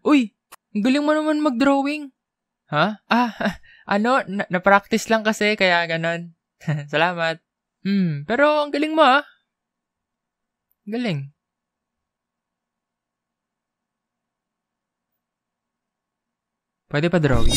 Uy, ang galing mo naman mag-drawing. Ha? Na-practice lang kasi, kaya ganon. Salamat. Pero ang galing mo Galing. Pwede pa drawing?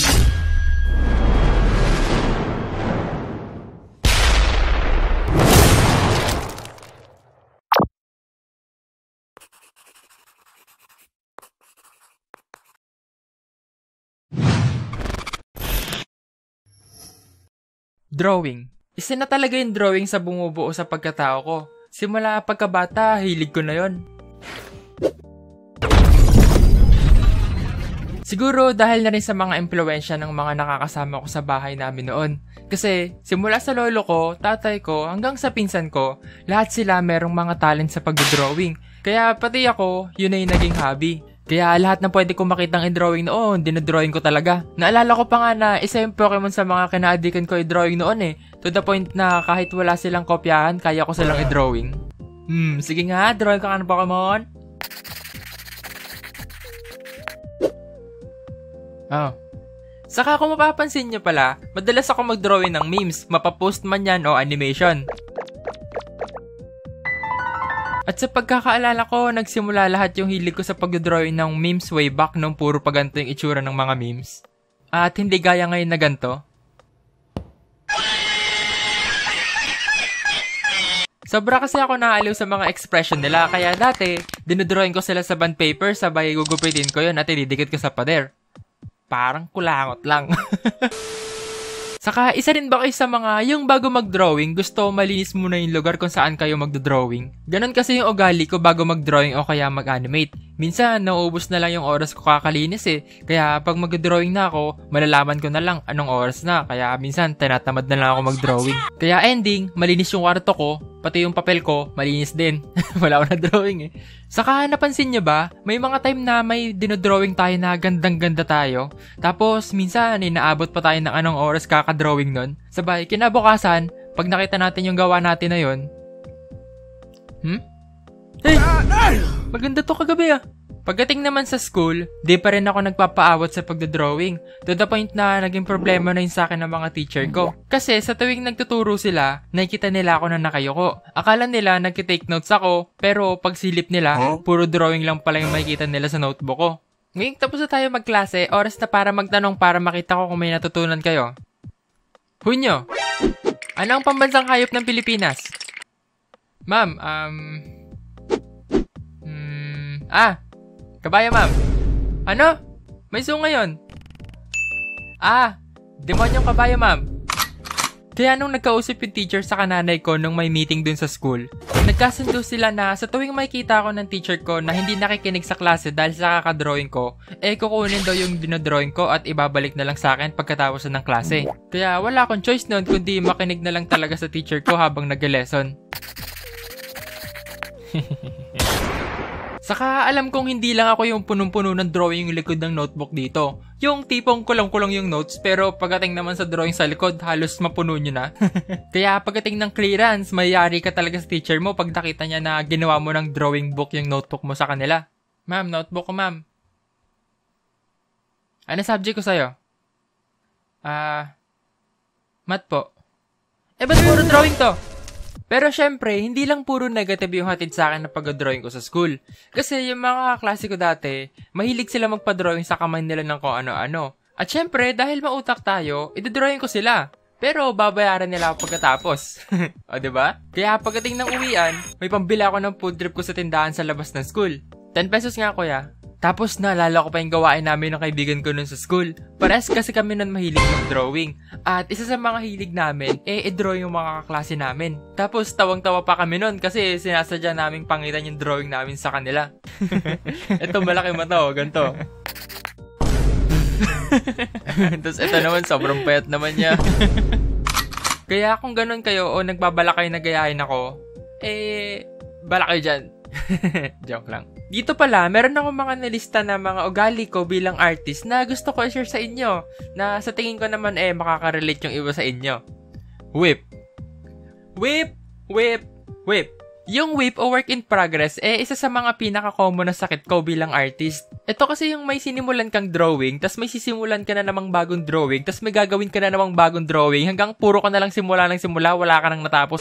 Drawing. Isa na talaga yung drawing sa bumubuo sa pagkatao ko. Simula pagkabata, hilig ko na yon. Siguro dahil na rin sa mga impluwensya ng mga nakakasama ko sa bahay namin noon. Kasi simula sa lolo ko, tatay ko, hanggang sa pinsan ko, lahat sila merong mga talent sa pagdodrawing. Kaya pati ako, yun na yung naging hobby. Kaya lahat na pwede kong makitang i-drawing noon, dinodrawing ko talaga. Naalala ko pa nga na isa yung Pokemon sa mga kinaadikan ko i-drawing noon To the point na kahit wala silang kopyahan, kaya ko silang i-drawing. Sige nga, drawing ka ng Pokemon. Saka kung mapapansin nyo pala, madalas ako mag-drawing ng memes, mapapost man yan o animation. At sa pagkakaalala ko, nagsimula lahat yung hilig ko sa pagdodrawing ng memes way back nung puro pa ganito yung itsura ng mga memes. At hindi gaya ngayon na ganito. Sobra kasi ako naaliw sa mga expression nila, kaya dati, dinodrawing ko sila sa bond paper, sabay gugupitin ko yun at ididikit ko sa pader. Parang kulangot lang. Saka, isa rin ba kayo sa mga yung bago mag-drawing, gusto malinis muna yung lugar kung saan kayo mag-drawing? Ganon kasi yung ugali ko bago mag-drawing o kaya mag-animate. Minsan, nauubos na lang yung oras ko kakalinis Kaya, pag mag-drawing na ako, malalaman ko na lang anong oras na. Kaya, minsan, tinatamad na lang ako mag-drawing. Kaya, ending, malinis yung kwarto ko, pati yung papel ko, malinis din. Wala ako na drawing Saka, napansin nyo ba, may mga time na may dinodrawing tayo na gandang-ganda tayo. Tapos, minsan, inaabot pa tayo ng anong oras kakadrawing nun. Sabay, kinabukasan, pag nakita natin yung gawa natin na yun, Hey! Maganda to kagabi Pagdating naman sa school, di pa rin ako nagpapaawat sa pagdodrawing. To the point na naging problema na yun sa akin ng mga teacher ko. Kasi sa tuwing nagtuturo sila, nakikita nila ako na nakayuko. Akala nila nagkitake notes ako, pero pag silip nila, puro drawing lang pala yung makikita nila sa notebook ko. Ngayong tapos na tayo magklase, oras na para magtanong para makita ko kung may natutunan kayo. Hunyo, ano ang pambansang hayop ng Pilipinas? Ma'am, kabayo, ma'am. Ano? May zoo ngayon. Demonyong kabayo, ma'am. Kaya nung nagkausap yung teacher sa kananay ko nung may meeting dun sa school, nagkasundo sila na sa tuwing makikita ko ng teacher ko na hindi nakikinig sa klase dahil sa kakadrawing ko, kukunin daw yung dinodrawing ko at ibabalik na lang sa akin pagkatapos ng klase. Kaya wala akong choice nun kundi makinig na lang talaga sa teacher ko habang nag-lesson. Saka alam kong hindi lang ako yung punong-puno ng drawing yung likod ng notebook dito. Yung tipong kulang-kulang yung notes pero pagdating naman sa drawing sa likod halos mapuno nyo na. Kaya pagdating ng clearance, mayayari ka talaga sa teacher mo pag nakita niya na ginawa mo ng drawing book yung notebook mo sa kanila. Ma'am, notebook ko ma'am. Ano subject ko sa'yo? Math po. Ba't puro drawing to? Pero syempre, hindi lang puro negative yung hatid sa akin na pag-drawing ko sa school. Kasi yung mga klase ko dati, mahilig sila magpa-drawing sa kamay nila ng kung ano-ano. At syempre, dahil mautak tayo, idodrawing ko sila. Pero babayaran nila ako pagkatapos. O diba? Kaya pagdating ng uwian, may pambili ako ng food trip ko sa tindahan sa labas ng school. 10 pesos nga kuya. Tapos naalala ko pa yung gawain namin ng kaibigan ko nun sa school. Parehas kasi kami nun mahilig mag-drawing. At isa sa mga hilig namin, i-draw yung mga kaklase namin. Tapos tawang-tawa pa kami nun kasi sinasadya namin pangitan yung drawing namin sa kanila. Ito malaki mata ganito. Tapos ito naman, sobrang payat naman niya. Kaya kung ganun kayo o nagbabala kayo na gayahin ako, bala kayo dyan. Joke lang. Dito pala, meron akong mga nalista na mga ugali ko bilang artist na gusto ko i-share sa inyo na sa tingin ko naman makaka-relate yung iba sa inyo. Whip. Whip, whip, whip. Yung whip o work in progress, isa sa mga pinaka-common na sakit ko bilang artist. Ito kasi yung may sinimulan kang drawing, tas may sisimulan ka na namang bagong drawing, tas may gagawin ka na namang bagong drawing, hanggang puro ka na lang simula ng simula, wala ka nang natapos.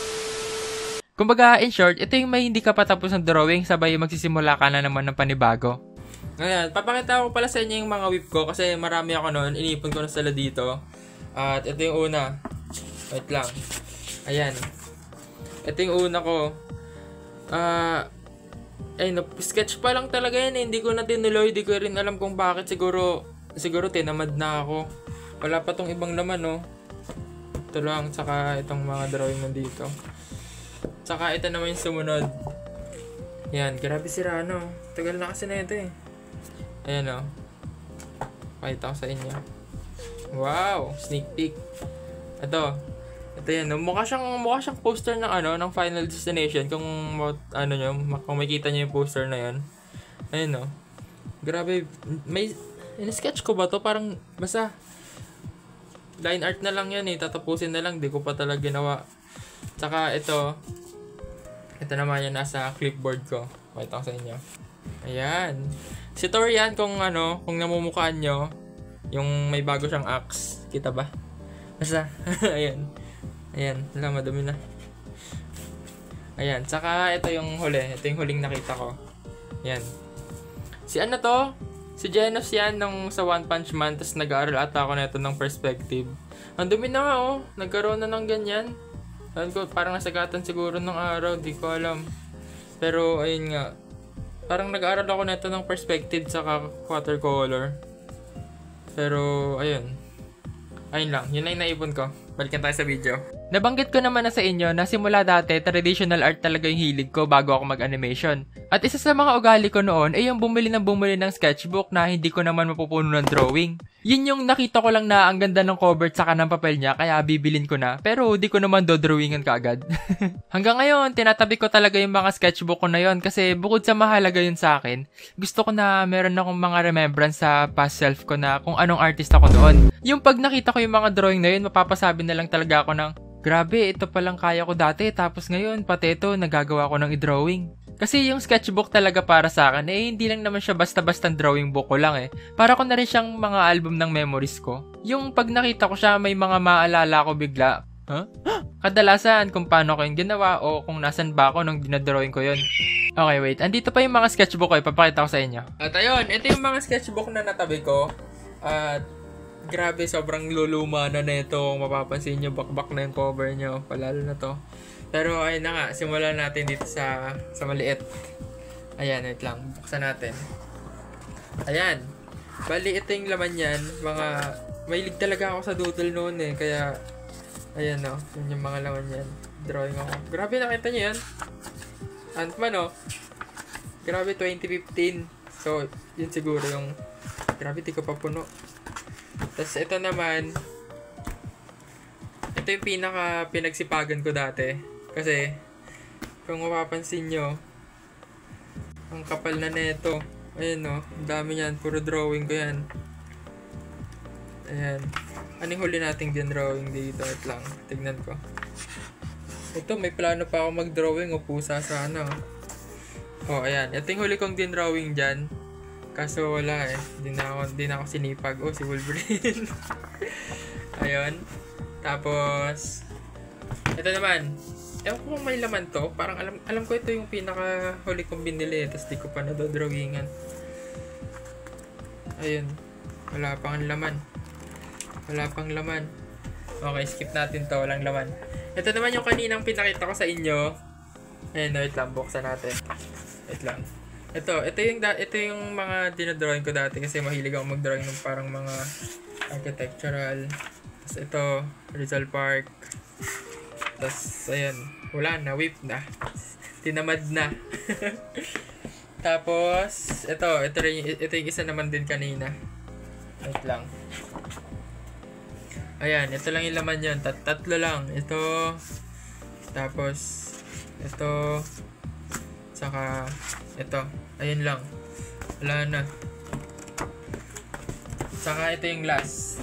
Kumbaga, in short, ito yung may hindi ka patapos ng drawing, sabay magsisimula ka na naman ng panibago. Ngayon, papakita ko pala sa inyo yung mga whip ko, kasi marami ako noon, inipon ko na sila dito. At ito yung una. Wait lang. Ayan. Ito yung una ko. Sketch pa lang talaga yan eh. Hindi ko na tinuloy. Hindi ko rin alam kung bakit. Siguro tinamad na ako. Wala pa tong ibang laman, no? Ito lang. Tsaka itong mga drawing nandito. Tsaka ito naman yung sumunod. Yan. Grabe sira, no? Tagal na kasi na ito eh. Ayan, no? Pakita ko sa inyo. Wow! Sneak peek. Ito yan, no? Mukha siyang poster ng ng Final Destination kung kung makita niyo yung poster na 'yan. Ayun, no. Grabe, may in-sketch ko ba 'to? Parang basta line art na lang 'yan eh. Tatapusin na lang, di ko pa talaga ginawa. Tsaka ito naman yan nasa clipboard ko. Pakita ko sa inyo. Ayan. Si Thor yan kung namumukhaan nyo, yung may bago siyang axe. Kita ba? Basta, Ayan, wala, madumi na. Ayan, tsaka ito yung huli. Ito yung huling nakita ko. Ayan. Si Genos yan nung sa One Punch Man, tapos nag-aaral ata ako na ito ng perspective. Ang dumi na nga, oh. Nagkaroon na ng ganyan. Parang nasagatan siguro ng araw, di ko alam. Pero, ayun nga. Parang nag-aaral ako na ito ng perspective saka watercolor. Pero, ayun. Ayun lang, yun lang yung naipon ko. Balikan tayo sa video. Nabanggit ko naman na sa inyo na simula dati, traditional art talaga yung hilig ko bago ako mag-animation. At isa sa mga ugali ko noon ay yung bumili ng sketchbook na hindi ko naman mapupuno ng drawing. Yun yung nakita ko lang na ang ganda ng cover at saka ng papel niya, kaya bibilin ko na. Pero di ko naman dodrawingan kaagad. Hanggang ngayon, tinatabi ko talaga yung mga sketchbook ko na yon kasi bukod sa mahalaga yun sa akin, gusto ko na meron akong mga remembrance sa past self ko na kung anong artist ako noon. Yung pag nakita ko yung mga drawing na yun, mapapasabi na lang talaga ako ng, grabe, ito palang kaya ko dati, tapos ngayon, pati ito, nagagawa ko ng i-drawing. Kasi yung sketchbook talaga para sa akin, hindi lang naman siya basta-bastang drawing book ko lang eh. Para ko na rin siyang mga album ng memories ko. Yung pag nakita ko siya, may mga maalala ko bigla. Kadalasan kung paano ko yung ginawa o kung nasan ba ako nung dinadrawing ko yun. Okay, wait. Andito pa yung mga sketchbook ko, ipapakita ko sa inyo. At ayun, ito yung mga sketchbook na natabi ko. At grabe, sobrang luluma na nito. Mapapansin nyo, bakbak na yung cover nyo. Palalo na to. Pero ayun na nga, simulan natin dito sa maliit. Ayan, wait lang. Buksan natin. Ayan. Bali, ito yung laman yan. Mahilig talaga ako sa doodle noon eh. Kaya, ayan o. Yun yung mga laman yan. Drawing ako. Grabe, nakita nyo yan. Ant-Man o. Grabe, 2015. So, yun siguro yung, grabe, di ko pa puno. Tapos ito naman, ito yung pinagsipagan ko dati. Kasi, kung mapapansin nyo, ang kapal na neto. Ayan o, ang dami yan. Puro drawing ko yan. Ayan. Anong huli nating din drawing dito? At lang, tignan ko. Ito, may plano pa ako mag-drawing o pusa sana. Oh, ayan. Ito yung huli kong din drawing dyan. Kaso wala eh. Di na ako sinipag. Oh, si Wolverine. Ayun. Tapos, ito naman. Ewan ko kung may laman to. Parang alam ko ito yung pinaka huli kong binili. Tapos di ko pa nadodrawingan. Ayun. Wala pang laman. Wala pang laman. Okay, skip natin to. Walang laman. Ito naman yung kaninang pinakita ko sa inyo. Ayun, wait lang. Buksan natin. Wait lang. Ito yung mga dinodrawing ko dati kasi mahilig ako mag-drawing ng parang mga architectural. Tapos ito, Rizal Park. Tapos, ayan, wala na, whip na. Tinamad na. Tapos, ito yung isa naman din kanina. Wait lang. Ayan, ito lang yung laman yun. Tatlo lang. Ito, tapos, ito, saka, ito. Ayun lang. Wala na. Saka ito yung last.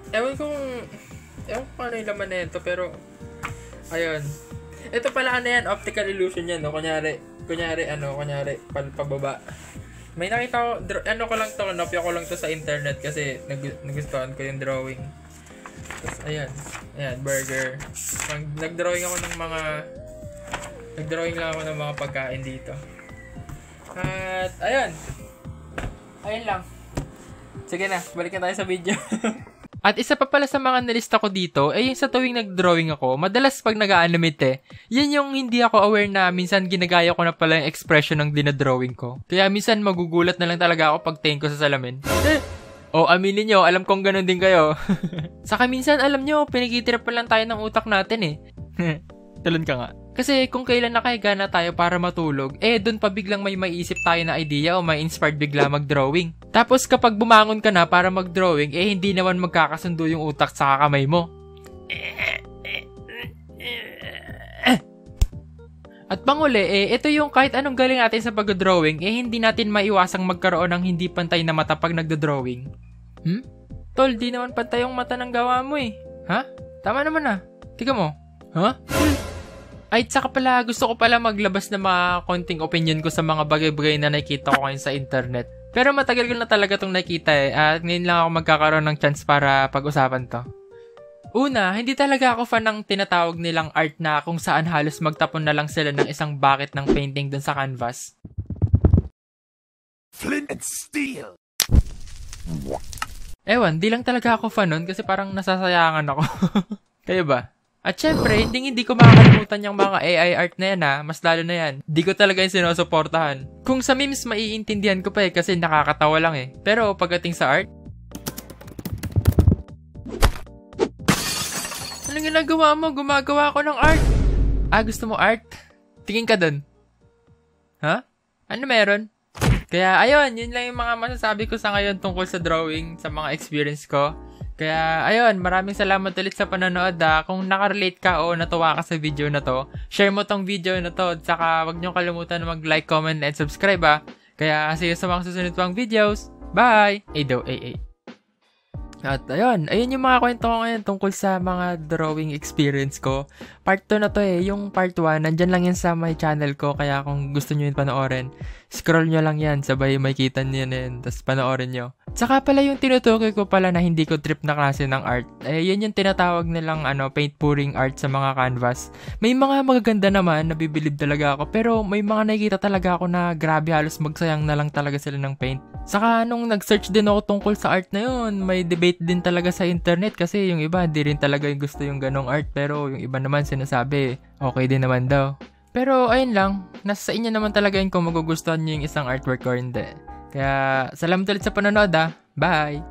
Ewan ko ano yung laman na ito, pero ayun. Ito pala ano yan, optical illusion yan, no? Kunyari, pababa. May nakita ko, ano ko lang to, napya ko lang to sa internet kasi nagustuhan ko yung drawing. Tapos, ayan, burger. Nagdrawing lang ako ng mga pagkain dito. At, ayun lang. Sige na, balik na tayo sa video. At isa pa pala sa mga nalista ko dito, ay yung sa tuwing nag-drawing ako, madalas pag nag-animate yan yung hindi ako aware na minsan ginagaya ko na pala yung expression ng dinadrawing ko. Kaya minsan magugulat na lang talaga ako pag tingin ko sa salamin. Aminin nyo, alam kong ganun din kayo. Saka minsan alam nyo, pinigitrip pa lang tayo ng utak natin Talon ka nga. Kasi kung kailan nakahiga na tayo para matulog, dun pa biglang may maiisip tayo na idea o may inspired bigla mag-drawing. Tapos kapag bumangon ka na para mag-drawing, hindi naman magkakasundo yung utak sa kamay mo. At panguli, ito yung kahit anong galing natin sa pag-drawing, hindi natin maiwasang magkaroon ng hindi pantay na mata pag nagdo-drawing. Tol, di naman pantay yung mata ng gawa mo Ha? Tama naman Tiga mo. Ha? Ay, tsaka pala, gusto ko pala maglabas ng mga konting opinion ko sa mga bagay-bagay na nakikita ko ngayon sa internet. Pero matagal ko na talaga itong nakita at ngayon lang ako magkakaroon ng chance para pag-usapan to. Una, hindi talaga ako fan ng tinatawag nilang art na kung saan halos magtapon na lang sila ng isang bucket ng painting dun sa canvas. Flint and steel! Ewan, di lang talaga ako fan nun kasi parang nasasayangan ako. Kayo ba? At syempre, hindi ko makakalimutan yung mga AI art na yan mas lalo na yan. Di ko talaga yung sinusuportahan. Kung sa memes, maiintindihan ko pa kasi nakakatawa lang Pero pagdating sa art, anong ginagawa mo? Gumagawa ako ng art. Gusto mo art? Tingin ka dun. Ha? Ano meron? Kaya ayun, yun lang yung mga masasabi ko sa ngayon tungkol sa drawing, sa mga experience ko. Kaya, ayun, maraming salamat ulit sa panonood Kung nakarelate ka o natuwa ka sa video na to, share mo tong video na to. Tsaka, wag niyo kalimutan na mag-like, comment, and subscribe Kaya, see you sa mga susunod pang videos. Bye! At ayun yung mga kwento ko ngayon tungkol sa mga drawing experience ko. Part 2 na to yung part 1, nandyan lang yan sa my channel ko. Kaya kung gusto nyo yun panoorin, scroll nyo lang yan, sabay makita nyo yan, tapos panoorin nyo. Tsaka pala yung tinutukoy ko pala na hindi ko trip na klase ng art, yun yung tinatawag nilang paint pouring art sa mga canvas. May mga magaganda naman, nabibilib talaga ako, pero may mga nakikita talaga ako na grabe, halos magsayang na lang talaga sila ng paint. Saka nung nag-search din ako tungkol sa art na yun, may debate din talaga sa internet kasi yung iba hindi rin talaga yung gusto yung ganong art, pero yung iba naman sinasabi okay din naman daw. Pero ayun lang, nasa inyo naman talaga yun kung magugustuhan nyo yung isang artwork or hindi. Kaya salamat ulit sa panonood Bye!